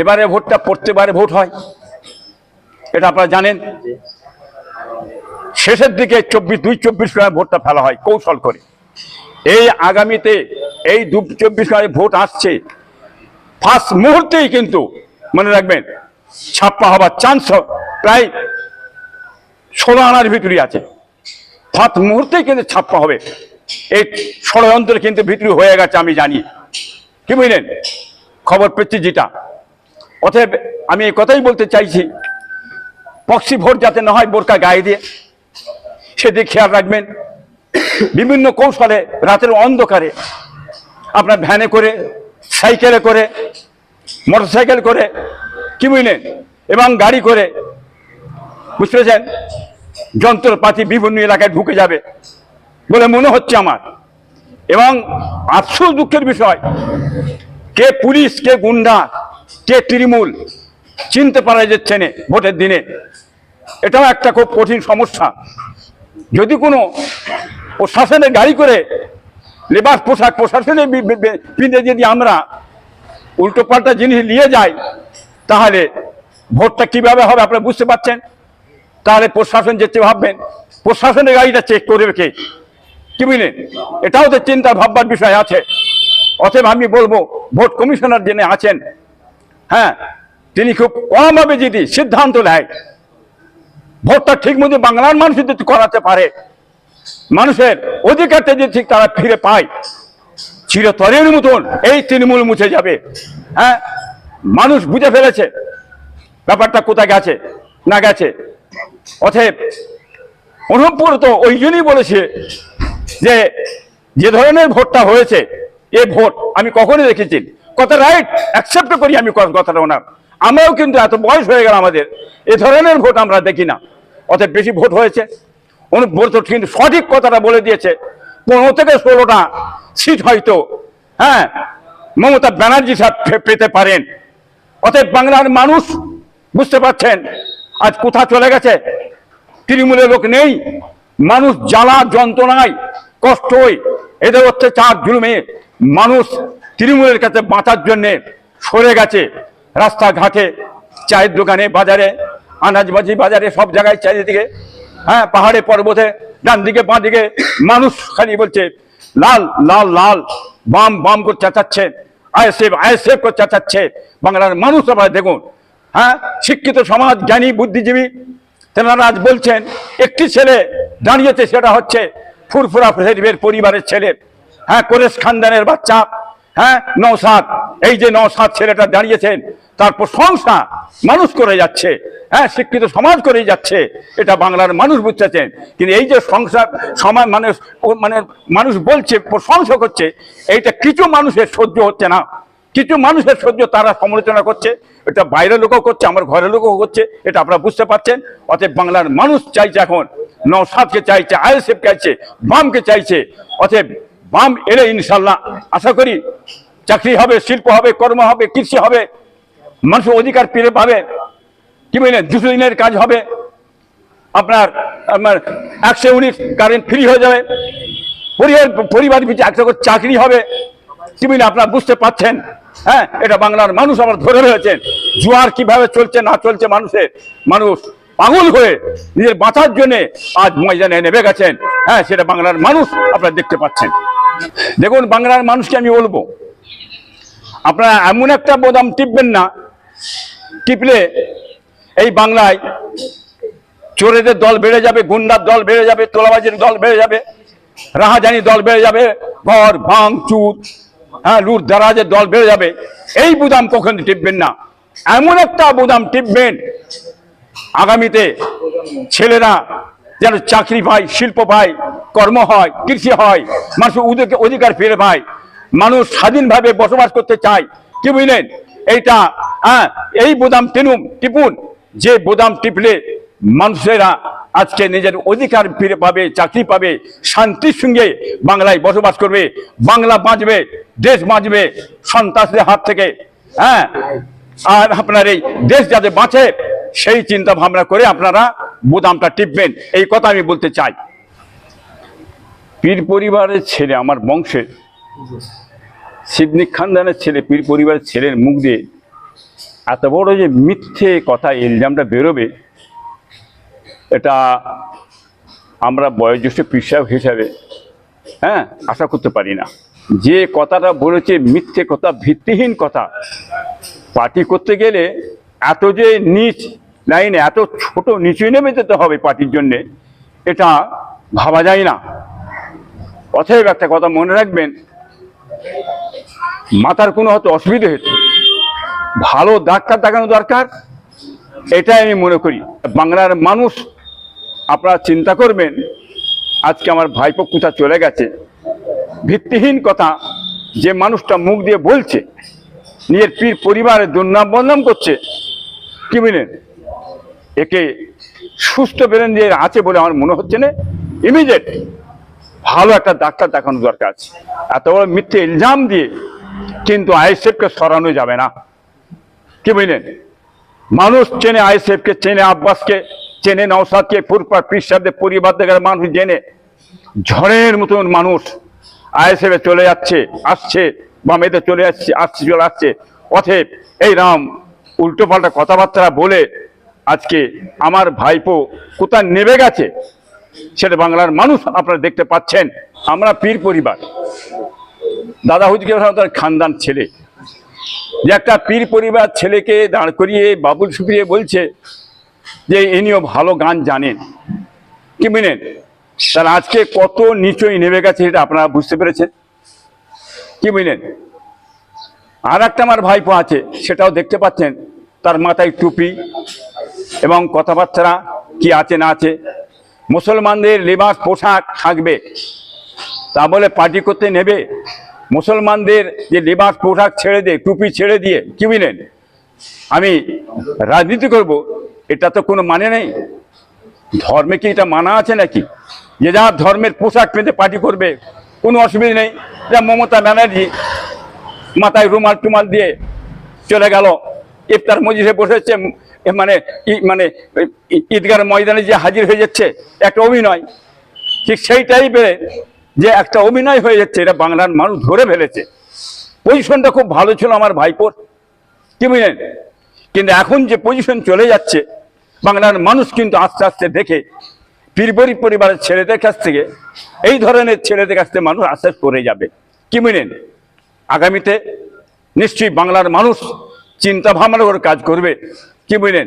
এবারে ভোটটা প্রত্যেকবারে ভোট হয়, এটা আপনারা জানেন। শেষের দিকে 24 সময় ভোটটা ফেলা হয় কৌশল করে। এই আগামীতে এই 24 ভোট আসছে, ফার্স্ট মুহূর্তেই কিন্তু মনে রাখবেন ছাপ্পা হবার চান্স প্রায় 16 আনার ভিতরে আছে। ফার্স্ট মুহূর্তেই কিন্তু ছাপ্পা হবে, এই ষড়যন্ত্র কিন্তু ভিতরে হয়ে গেছে, আমি জানি। কি বুঝলেন, খবর পেয়েছি যেটা। অতএব আমি এই কথাই বলতে চাইছি, প্রক্সি ভোট যাতে না হয় বোরকা গায়ে দিয়ে, সেদিকে খেয়াল রাখবেন। বিভিন্ন কৌশলে রাতের অন্ধকারে আপনার ভ্যানে করে, সাইকেলে করে, মোটরসাইকেল করে, কি বুঝলেন, এবং গাড়ি করে, বুঝতে পেরেছেন, যন্ত্রপাতি বিভিন্ন এলাকায় ঢুকে যাবে বলে মনে হচ্ছে আমার। এবং আফসোস দুঃখের বিষয়, কে পুলিশ, কে গুন্ডা, কে তৃণমূল চিনতে পারা যাচ্ছে না ভোটের দিনে। এটাও একটা খুব কঠিন সমস্যা। যদি কোনো প্রশাসনের গাড়ি করে লেবাস পোশাক প্রশাসনের পিঁধে যদি আমরা উল্টো পাল্টা জিনিস নিয়ে যাই, তাহলে ভোটটা কিভাবে হবে আপনারা বুঝতে পারছেন। তাহলে প্রশাসন যেতে ভাববেন, প্রশাসনের গাড়িটা চেক করবে কে, কি বুঝলেন, এটাও তো চিন্তা ভাববার বিষয় আছে। অতএব আমি বলবো ভোট কমিশনার যিনি আছেন, হ্যাঁ, তিনি খুব কমভাবে যদি সিদ্ধান্ত নেয়, ভোটটা ঠিক মতো বাংলার মানুষ যদি করাতে পারে, মানুষের অধিকারটা যদি ঠিক তারা ফিরে পায়, চিরতরের মতন এই তৃণমূল মুছে যাবে। হ্যাঁ, মানুষ বুঝে ফেলেছে ব্যাপারটা কোথায় গেছে না গেছে। অতএব অনুপ্রত ওই জন্যই বলেছে যে যে ধরনের ভোটটা হয়েছে, এ ভোট আমি কখনই দেখেছি, কথা রাইট অ্যাকসেপ্ট করি আমি কথাটা ওনার। আমরাও কিন্তু এত বয়স হয়ে গেল আমাদের, এ ধরনের ভোট আমরা দেখি না। অতএব বেশি ভোট হয়েছে, অনুব্রত কিন্তু সঠিক কথাটা বলে দিয়েছে। 15 থেকে 16টা সিট হয়তো, হ্যাঁ, মমতা ব্যানার্জি সাহেব পেতে পারেন। অতএব বাংলার মানুষ বুঝতে পারছেন আজ কোথা চলে গেছে, তৃণমূলের লোক নেই। মানুষ জ্বালা যন্ত্রণায় কষ্টই এদের অত্যাচার জুলুমে মানুষ তৃণমূলের কাছে বাঁচার জন্যে সরে গেছে। রাস্তাঘাটে, চায়ের দোকানে, বাজারে, আনাজবাজি বাজারে, সব জায়গায় চারিদিকে, হ্যাঁ, পাহাড়ে পর্বতে, ডান দিকে বাঁ দিকে মানুষ খালি বলছে লাল লাল লাল, বাম বাম করে চেঁচাচ্ছে, আইএসএফ আইএসএফ করে চেঁচাচ্ছে। বাংলার মানুষ আপনারা দেখুন, হ্যাঁ, শিক্ষিত সমাজ, জ্ঞানী, বুদ্ধিজীবী, তেনারা আজ বলছেন একটি ছেলে দাঁড়িয়েছে, সেটা হচ্ছে ফুরফুরা শরীফের পরিবারের ছেলে, হ্যাঁ, কোরেশ খানদানের বাচ্চা, হ্যাঁ, নওশাদ। এই যে নওশাদ ছেলেটা দাঁড়িয়েছেন, তার প্রশংসা মানুষ করে যাচ্ছে, হ্যাঁ, শিক্ষিত সমাজ করে যাচ্ছে, এটা বাংলার মানুষ বুঝতেছেন। কিন্তু এই যে সংসার সমাজ মানে মানুষ বলছে, প্রশংসা করছে, এইটা কিছু মানুষের সহ্য হচ্ছে না। কিছু মানুষের সহ্য তারা সমালোচনা করছে, এটা বাইরের লোকও করছে, আমার ঘরের লোকও করছে, এটা আপনারা বুঝতে পারছেন। অতএব বাংলার মানুষ চাইছে এখন নওশাদকে চাইছে, আইএসএফ চাইছে, বামকে চাইছে। অতএব বাম এলে ইনশাল্লাহ আশা করি চাকরি হবে, শিল্প হবে, কর্ম হবে, কৃষি হবে, মানুষের অধিকার ফিরে পাবে, কি বললেন, 200 দিনের কাজ হবে, আপনার 100 ইউনিট কারেন্ট ফ্রি হয়ে যাবে, পরিবার পিছু 100 করে চাকরি হবে, কি বললেন, আপনারা বুঝতে পারছেন। হ্যাঁ, এটা বাংলার মানুষ আবার ধরে রয়েছেন। জোয়ার কিভাবে চলছে না চলছে, মানুষ পাগল হয়ে নিজের বাঁচার জন্য আজ ময়দানে নেমে গেছেন। হ্যাঁ, সেটা বাংলার মানুষ আপনারা দেখতে পাচ্ছেন। দেখুন, বাংলার মানুষকে আমি বলবো, আপনারা এমন একটা বোতাম টিপবেন না, টিপলে এই বাংলায় চোরেদের দল বেড়ে যাবে, গুন্ডার দল বেড়ে যাবে, তোলাবাজির দল বেড়ে যাবে, রাহাজানি দল বেড়ে যাবে, ঘর ভাঙ চুর, হ্যাঁ, লুট দারাজের দল বেড়ে যাবে। এই বোতাম কখনো টিপবেন না। এমন একটা বোতাম টিপবেন আগামীতে ছেলেরা যেন চাকরি পায়, শিল্প পায়, কর্ম হয়, কৃষি হয়, মানুষের অধিকার ফিরে পায়, মানুষ স্বাধীনভাবে বসবাস করতে চায়, কি বুঝলেন। এইটা, হ্যাঁ, এই বোতাম টিপুন, যে বোতাম টিপলে মানুষেরা আজকে নিজের অধিকার ফিরে পাবে, চাকরি পাবে, শান্তির সঙ্গে বাংলায় বসবাস করবে, বাংলা বাঁচবে, দেশ বাঁচবে সন্ত্রাসীদের হাত থেকে। হ্যাঁ, আর আপনার এই দেশ যাতে বাঁচে সেই চিন্তা ভাবনা করে আপনারা বোতামটা টিপবেন, এই কথা আমি বলতে চাই। পীর পরিবারের ছেলে, আমার বংশের সিদ্দিক খানদানের ছেলে, পীর পরিবারের ছেলের মুখ দিয়ে এত বড় যে মিথ্যে কথা ইলজামটা বেরোবে, এটা আমরা বয়োজ্যেষ্ঠ পীর সাহেব হিসাবে আশা করতে পারি না। যে কথাটা বলেছে মিথ্যে কথা, ভিত্তিহীন কথা। পার্টি করতে গেলে এত যে নিচ লাইনে, এত ছোট নিচে নেমে যেতে হবে পার্টির জন্যে, এটা ভাবা যায় না। অতএব একটা কথা মনে রাখবেন, মাথার কোনো হয়তো অসুবিধা হয়েছে, ভালো ডাক্তার দেখানো দরকার, এটাই আমি মনে করি। বাংলার মানুষ আপনারা চিন্তা করবেন, আজকে আমার ভাইপো কোথায় চলে গেছে, ভিত্তিহীন কথা যে মানুষটা মুখ দিয়ে বলছে, নিজের পীর পরিবারের দুর্নাম বদনাম করছে, কি বুঝলেন, একে সুস্থ বেরেন দিয়ে আছে বলে আমার মনে হচ্ছে না। ইমিডিয়েট ভালো একটা ডাক্তার দেখানো দরকার আছে। এত বড় মিথ্যে ইলজাম দিয়ে কিন্তু আইএসএফকে সরানো যাবে না, কি বুঝলেন। মানুষ চেনে আইএসএফকে, চেনে আব্বাসকে, চেনে নওশাদকে, পীর সাহেবদের পরিবার থেকে মানুষ জেনে, ঝড়ের মতন মানুষ আইএসএফে চলে যাচ্ছে, আসছে, বামেতে চলে যাচ্ছে, চলে আসছে। অতএব এই রাম উল্টো পাল্টা কথাবার্তা বলে আজকে আমার ভাইপো কোথায় নেমে গেছে সেটা বাংলার মানুষ আপনারা দেখতে পাচ্ছেন। আমরা পীর পরিবার, দাদা হুজুর তার খানদান ছেলে, যে একটা পীর পরিবার ছেলেকে দাঁড় করিয়ে বাবুল সুপ্রিয়ে বলছে যে ইনিও ভালো গান জানেন, কি বুঝলেন। তার আজকে কত নিচই নেমে গেছে এটা আপনারা বুঝতে পেরেছেন, কি বুঝলেন। আর একটা আমার ভাইপো আছে, সেটাও দেখতে পাচ্ছেন, তার মাথায় টুপি এবং কথাবার্তা কি আছে না আছে। মুসলমানদের লেবাস পোশাক থাকবে, তা বলে পার্টি করতে নেবে। মুসলমানদের যে লেবাস পোশাক ছেড়ে দিয়ে, টুপি ছেড়ে দিয়ে, কি বুঝলেন, আমি রাজনীতি করব, এটা তো কোনো মানে নেই। ধর্মে কি এটা মানা আছে নাকি যে যার ধর্মের পোশাক পেতে পার্টি করবে? কোনো অসুবিধা নেই। যা মমতা ব্যানার্জি মাথায় রুমাল টুমাল দিয়ে চলে গেল, ইফতার মজলিসে বসেছে, মানে ঈদগার ময়দানে যে হাজির হয়ে যাচ্ছে, একটা অভিনয়। ঠিক সেই টাইপের যে একটা অভিনয় হয়ে যাচ্ছে, এটা বাংলার মানুষ ধরে ফেলেছে। পজিশনটা খুব ভালো ছিল আমার ভাইপোর, কি বুঝলেন। কিন্তু এখন যে পজিশন চলে যাচ্ছে, বাংলার মানুষ কিন্তু আস্তে আস্তে দেখে পীর পরিবারের ছেলেদের কাছ থেকে, এই ধরনের ছেলেদের কাছ থেকে মানুষ আস্তে আস্তে করে যাবে, কি বুঝলেন। আগামীতে নিশ্চয়ই বাংলার মানুষ চিন্তা ভাবনা করে কাজ করবে, কি বুঝলেন।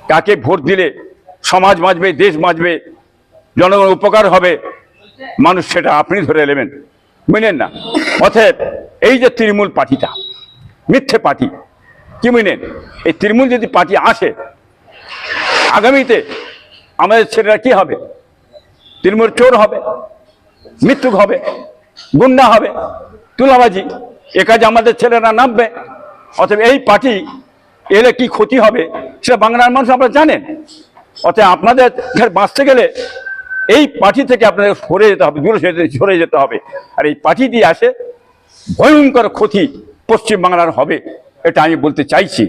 কাকে ভোট দিলে সমাজ বাঁচবে, দেশ বাঁচবে, জনগণ উপকার হবে, মানুষ সেটা আপনি ধরে নেবেন, বুঝলেন না। অতএব এই যে তৃণমূল পার্টিটা মিথ্যে পার্টি, কি বুঝলেন, এই তৃণমূল যদি পার্টি আসে, আগামীতে আমাদের ছেলেরা কি হবে? তৃণমূল চোর হবে, মৃত্যুক হবে, গুন্ডা হবে, তুলাবাজি, এ কাজে আমাদের ছেলেরা নামবে। অতএব এই পার্টি এলে কি ক্ষতি হবে সেটা বাংলার মানুষ আপনারা জানেন। অতএব আপনাদের বাঁচতে গেলে এই পার্টি থেকে আপনাদের সরে যেতে হবে, দূরে সরে যেতে হবে। আর এই পার্টি দিয়ে আসে ভয়ঙ্কর ক্ষতি পশ্চিম বাংলার হবে, এটা আমি বলতে চাইছি।